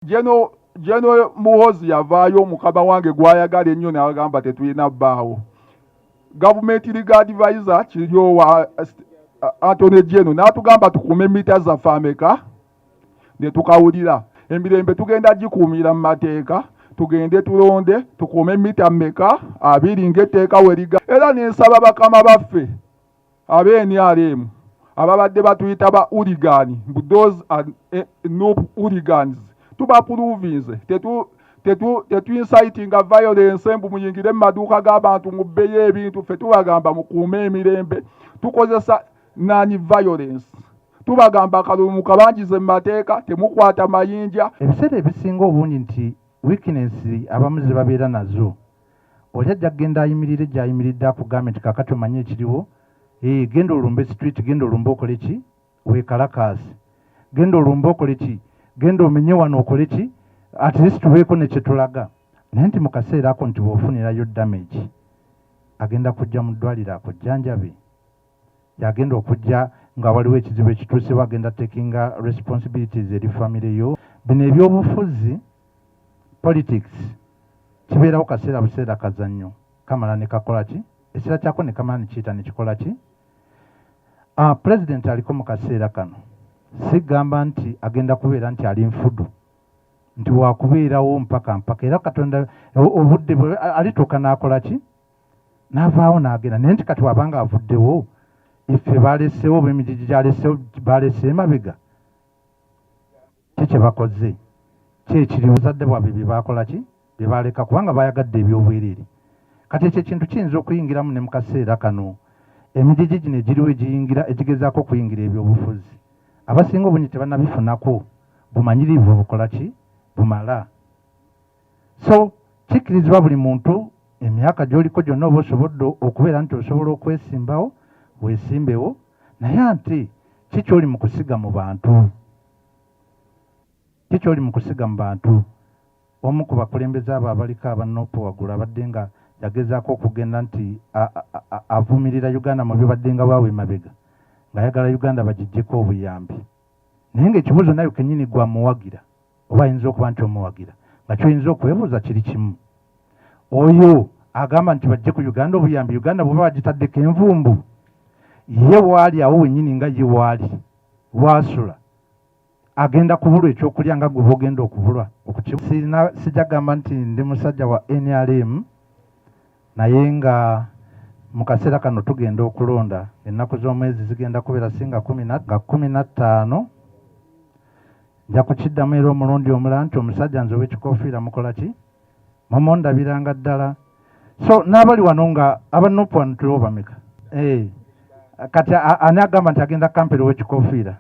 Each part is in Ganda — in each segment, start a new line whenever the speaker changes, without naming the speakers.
Jeno Muhozi yavaayo mukaba wange gwayagala ennyo n'agamba tetulina bbaawo. Government Legal Advisor kiriyo wa Anthony Jeno n'atugamba tukume mita zaffe ameka ne tukawulira. Emirembe tugenda gikuumira mu mateeka, tugende tulonde tukume mita mmeka abiri ng'etteeka weriga. Era n'ensaba bakama baffe ab'NRM ababadde batuyita ba hooligans, those are no hooligans. Tuba province tetu inciting violence mbu muyingire mu maduuka g'abantu mubbeyo ebintu ffe tubagamba mukuume emirembe tukozesa nani violence. Tubagamba kalulu mukabangize mu mateeka temukwata mayinja.
Ebiseera ebisinga obungi nti weakness abamu ze babeera nazo oli ajja kugenda ayimirire gy'ayimiridde akugambye nti kakati omanye ekiriwo, genda olumbe street, genda olumbe okole ki, weekalakaasi, genda olumbe okole ki, genda omenye wano okole ki, at least tubeeko ne kye tulaga. Naye nti mu kaseera ako nti bw'ofunirayo damage agenda kujja mu ddwaliro akujjanjabe, yagenda okujja nga waliwo ekizibu ekituusibwa agenda takinga responsibilities eri famire yo. Bino ebyobufuzi politics kibeerawo kaseera buseera kazannyo kamala ne kakola ki, ekiseera kyako ne kamala ne kiyita ne kikola ki. President aliko mu kaseera kano sigamba nti agenda kubeera nti ali nfudu, nti wakubeerawo mpaka era Katonda obudde alituuka n'akola ki, n'avaawo n'agenda. Naye nti kati wabanga avuddewo iffe balesewo b'emijiji gyalesewo balese emabega, kye bakoze kyekiri bazadde bwabwe bye bakola ki, bye baleka kubanga bayagadde ebyobwereere. Kati ekyo ekintu kiyinza okuyingiramu ne mu kaseera kano emijiji gino egiriwo egiyingira egigezaako okuyingira ebyobufuzi. Abasinga obungi tebannabifunako bumanyirivu bukola ki, bumala. So kikkirizibwa buli muntu emyaka gy'oliko gyonna oba osobodde okubeera nti osobola okwesimbawo weesimbewo, naye ate kikyoli mu kusiga mu bantu, kikyoli mu kusiga mu bantu. Omu ku bakulembeze abo abaliko abanoopu waggulu abadde nga yagezaako okugenda nti avumirira Uganda mu byobadde nga baawe emabega, ng'ayagala Uganda bagiggyeko obuyambi. Naye ng'ekibuuzo nayo kennyini gwa muwagira oba ayinza okuba nti omuwagira, nga kyoyinza okwebuuza kiri kimu. Oyo agamba nti bajje ku Uganda obuyambi, Uganda bw'oba bagitaddeko envumbu, ye waali awo wennyini nga ye waali waasula agenda kubulwa ekyokulya nga gwe bogenda okubulwa sijja gamba nti ndi musajja wa NRM, naye nga mu kaseera kano tugenda okulonda. Ennaku z'omwezi zigenda kubeera singa 15. Nja kukiddamu era omulundi omulala nti omusajja nze ow'ekikoofiira mukola ki, mumundabiranga ddala. So n'abali wano nga abanupu wano tuliwo bameka, kati ani agamba nti agenda kampere ow'ekikoofiira?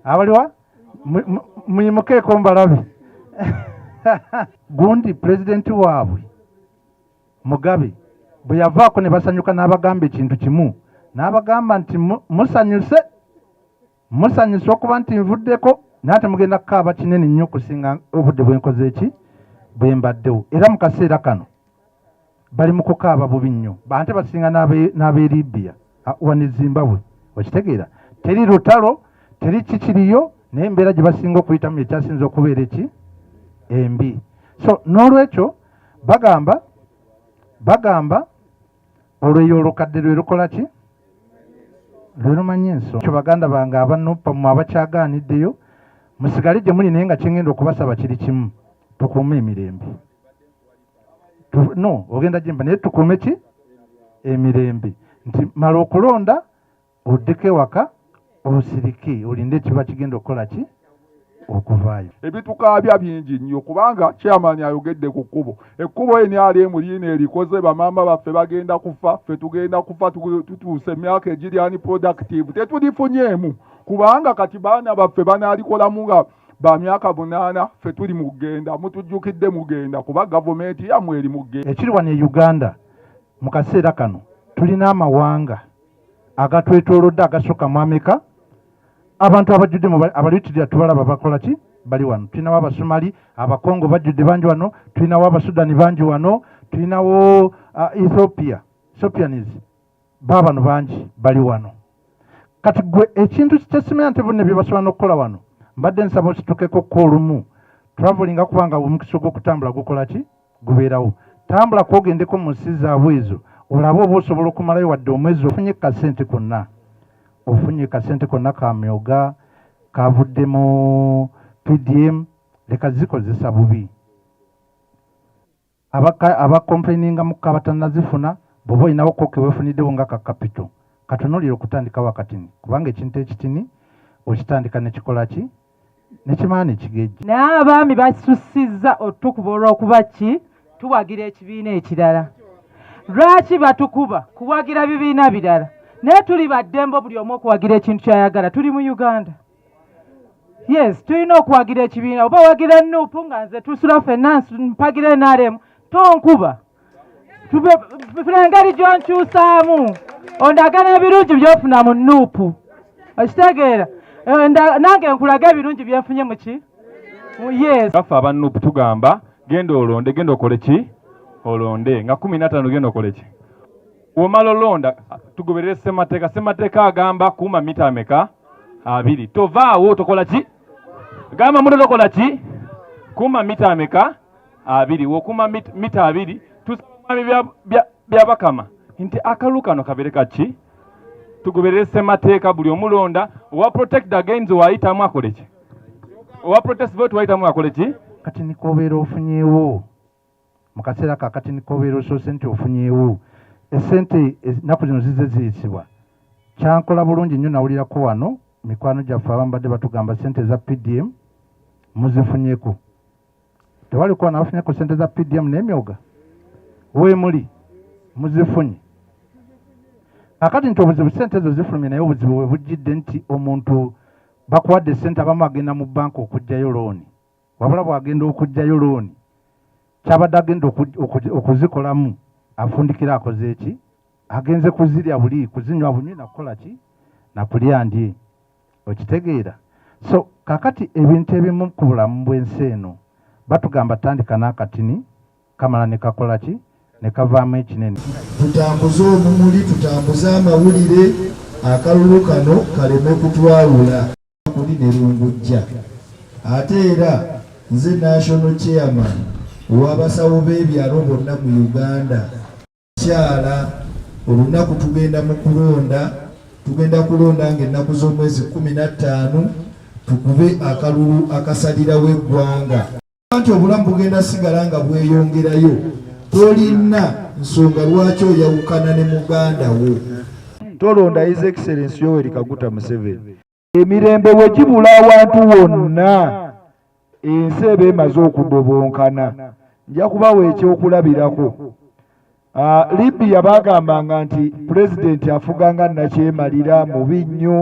Abaliwa muyimukeeko mbalabe. Gundi pulezidenti waabwe Mugabe bwe yavaako ne basanyuka n'abagamba ekintu kimu, n'abagamba nti musanyuse okuba nti nvuddeko, naye temugenda kukaaba kinene nnyo okusinga obudde bwenkoze eki bwe mbaddewo. Era mu kaseera kano bali mu kukaaba bubi nnyo, bante basinga n'ab'e Libya wano Zimbabwe, okitegeera teri lutalo teri kikiriyo, naye embeera gye basinga okuyitamu ekyasinza okubeera eki embi. So n'olwekyo bagamba olweyo olukadde lwe lukola ki, lwe lumanya ensonga. Ekyo baganda bange abanupa mu abakyagaaniddeyo musigale gye muli, naye nga kyengenda okubasaba kiri kimu, tukuume emirembe. No, ogenda gyemba naye tukuume ki, emirembe. Nti mala okulonda oddeko ewaka osirike olinde ekiba kigenda okukola ki, okuvaayo.
Ebitukaabya bingi nnyo kubanga chairman ayogedde ku kkubo. Ekkubo NRM liina erikoze, bamaama baffe bagenda kufa, ffe tugenda kufa tutuuse emyaka egiri unproductive tetulifunyeemu, kubanga kati baana baffe banaalikolamu nga ba myaka 8, ffe tuli mu kugenda, mutujjukidde mugenda kuba gavumenti yammwe eri mu kugenda.
Ekiri wano e Uganda mu kaseera kano tulina amawanga agatwetoolodde agasooka mu Amerika. Abantu abajjudde abaliyitirira tubalaba bakola ki, bali wano. Tulinawo Abasomali, Abakongo bajjudde bangi wano, tulinawo Abasudani bangi wano, tulinawo Ethiopians baabano bangi bali wano. Kati gwe ekintu kyesimanya nti bonna bye basobola n'okukola wano, mbadde nsaba okitukeko olumu travelinga kubanga omukisa gw'okutambula gukola ki gubeerawo tambula kwogendeko mu nsi zaabwe ezo olabe oba osobola okumalayo wadde omwezi ofunye kasente konna kamyoga kavudde mu PDM leka zikozesa bubi abakomplaininga mukka abatannazifuna bw'oba olinawo koke weefuniddewo nga kakapito katunulira okutandikawo akatini kubanga ekintu ekitini okitandika nekikola ki nekimala nekigejja
naye abaami basussizza otukuba olw'okuba ki tuwagira ekibiina ekirala lwaki batukuba kuwagira bibiina birala naye tuli baddembe buli omu okuwagira ekintu kyayagala tuli mu Uganda yes tulina okuwagira ekibiina oba wagira Nuupu nga nze tusula ffenna mpagira NRM tonkuba engeri gyonkyusaamu ondagana ebirungi byofuna mu Nuupu okitegeera nange nkulaga ebirungi byenfunye muki yes
gaffe aba Nuupu tugamba genda olonde genda okole ki olonde nga 15 genda okole ki womala olonda tugoberere semateeka agamba kuuma mita ameka 2 tovaawo tokola ki gamba muno tokola ki kuuma mita ameka 2 wokuuma mita 2 tusami bya bakama nti akalu kano kabere kaki tugoberere semateeka buli omulonda owa protect against wayitamu akole ki owa protest vote wayitamu akole ki
kati nikobeera ofunyeewo mu kaseera kakati nikobeera osoose nti ofunyeewo esente ennaku zino zize ziyisibwa kyankola bulungi nnyo nawulirako wano mikwano gyaffe abamu badde batugamba sente za PDM muzifunyeko tewali kuba nabafunyeko sente za PDM n'emyoga weemuli muzifunye akati nti obuzibu sente ezo zifulumye naye obuzibu bwe bujjidde nti omuntu bakuwadde sente abamu agenda mu banka okugjayo looni wabula bw'agenda okugjayo looni kyabadde agenda okuzikolamu afundikira akoze eki agenze kuzirya buli kuzinywa bunywi nakukola ki nakulya ndye okitegeera so kakati ebintu ebimu ku bulamu bw'ensi eno batugamba tandika n'akatini kamala ne kakola ki ne kavaamu ekinene
tutambuze omumuli tutambuze amawulire akalulu kano kaleme kutwawula kuli ne lungujja ate era nze national chairman ow'abasawo b'ebyalo bonna mu Uganda kyala olunaku tugenda mu kulonda tugenda kulonda ng'ennaku z'omwezi 15 tukube akalulu akasalirawo eggwanga anti obulamu bugenda sigala nga bweyongerayo tolina nsonga lwaki oyawukana ne muganda wo tolonda his excellence Yoweri Kaguta Museveni emirembe bwe gibula awantu wonna ensi eba emaze okudobonkana nja kubawa ekyokulabirako Libya bagambanga nti pulezidenti afuganga nakyemalira mubi nnyo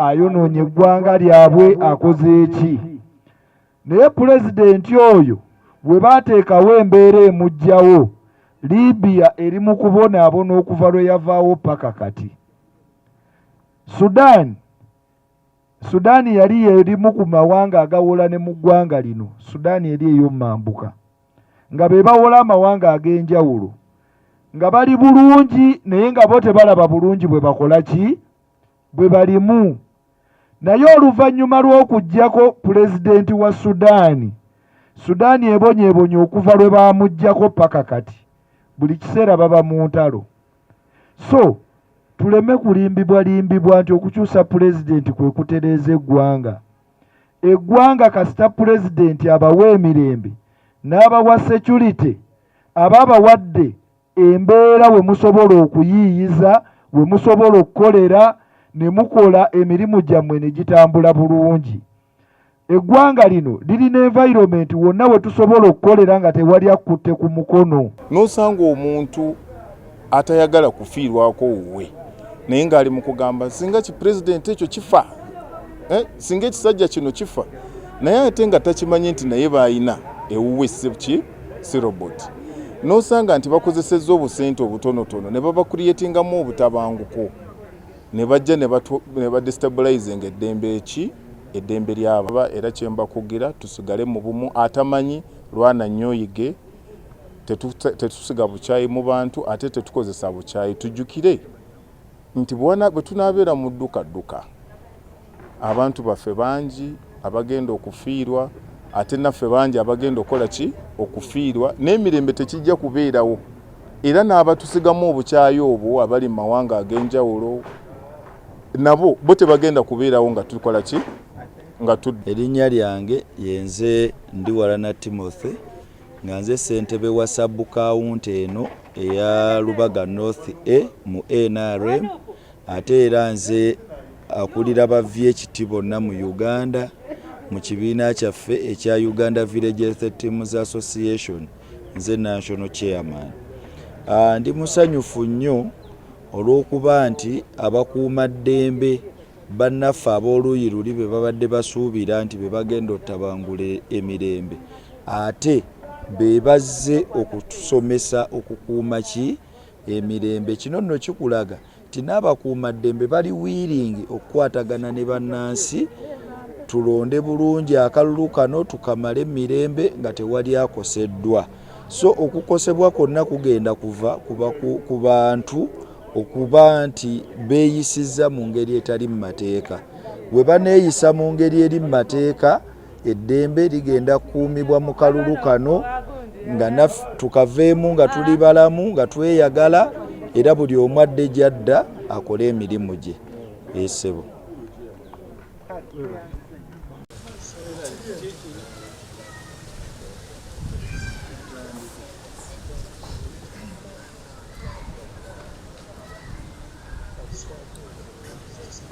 ayonoonye eggwanga lyabwe akoze eki naye pulezidenti oyo bwe baateekawo embeera emugjawo Libya eri mu kubonaabona okuva lwe yavaawo paka kati Sudaani yali erimu ku mawanga agawola ne mu ggwanga lino Sudaani eri ey'omumambuka nga be bawola amawanga ag'enjawulo nga bali bulungi naye nga bo tebalaba bulungi bwe bakola ki bwe balimu naye oluvannyuma lw'okuggyako pulezidenti wa Sudaani ebonyeebonye okuva lwe baamuggyako paka kati buli kiseera baba mu ntalo so tuleme kulimbibwa nti okukyusa pulezidenti kwe kutereeza eggwanga kasita pulezidenti abawa emirembe n'abawa security ababawadde embeera we musobola okuyiiyiza we musobola okukolera ne mukola emirimu gyammwe ne gitambula bulungi eggwanga lino lirina environment wonna we tusobola okukolera nga tewali akutte ku mukono
n'osanga omuntu atayagala kufiirwako wuwe naye ng'ali mu kugamba singa kipulezidenti ekyo kifa singa ekisajja kino kifa naye ate nga takimanyi nti naye baayina ewuwe si robot n'osanga nti bakozesezza obusente obutonotono ne babakuliyetingamu obutabanguko ne bajja ne badestabilizinga eddembe lyabo era kyembakugira tusigale mu bumu atamanyi lwana nnyoyige tetusiga bukyayi mu bantu ate tetukozesa bukyayi tujjukire nti bwe tunaabeera mu dduka abantu baffe bangi abagenda okufiirwa ate naffe bangi abagenda okukola ki okufiirwa n'emirembe tekijja kubeerawo era n'abatusigamu obukyayi obwo abali mu mawanga ag'enjawulo nabo bo tebagenda kubeerawo nga tukola ki nga
erinnya lyange yenze Ndiwalana Timothy nga nze ssentebe wa sub-county eno eya Lubaga North A mu NRM ate era nze akulira bavyeekiti bonna mu Uganda mu kibiina kyaffe ekya Uganda Village Health Teams Association nze national chairman. Ndi musanyufu nnyo olw'okuba nti abakuuma ddembe bannaffe ab'oluuyi luli be babadde basuubira nti be bagenda otabangula emirembe ate be bazze okutusomesa okukuuma ki emirembe. Kino nno kikulaga nti n'abakuuma ddembe bali wiiringi okukwatagana ne bannansi tulonde bulungi akalulu kano tukamale emirembe nga tewali akoseddwa. So okukosebwa kwonna kugenda kuva ku bantu okuba nti beeyisizza mu ngeri etali mu mateeka. Bwe baneeyisa mu ngeri eri mu mateeka eddembe ligenda kukuumibwa mu kalulu kano nga tukaveemu nga tuli balamu nga tweyagala era buli omu adde gyadda akole emirimu gye. Esebo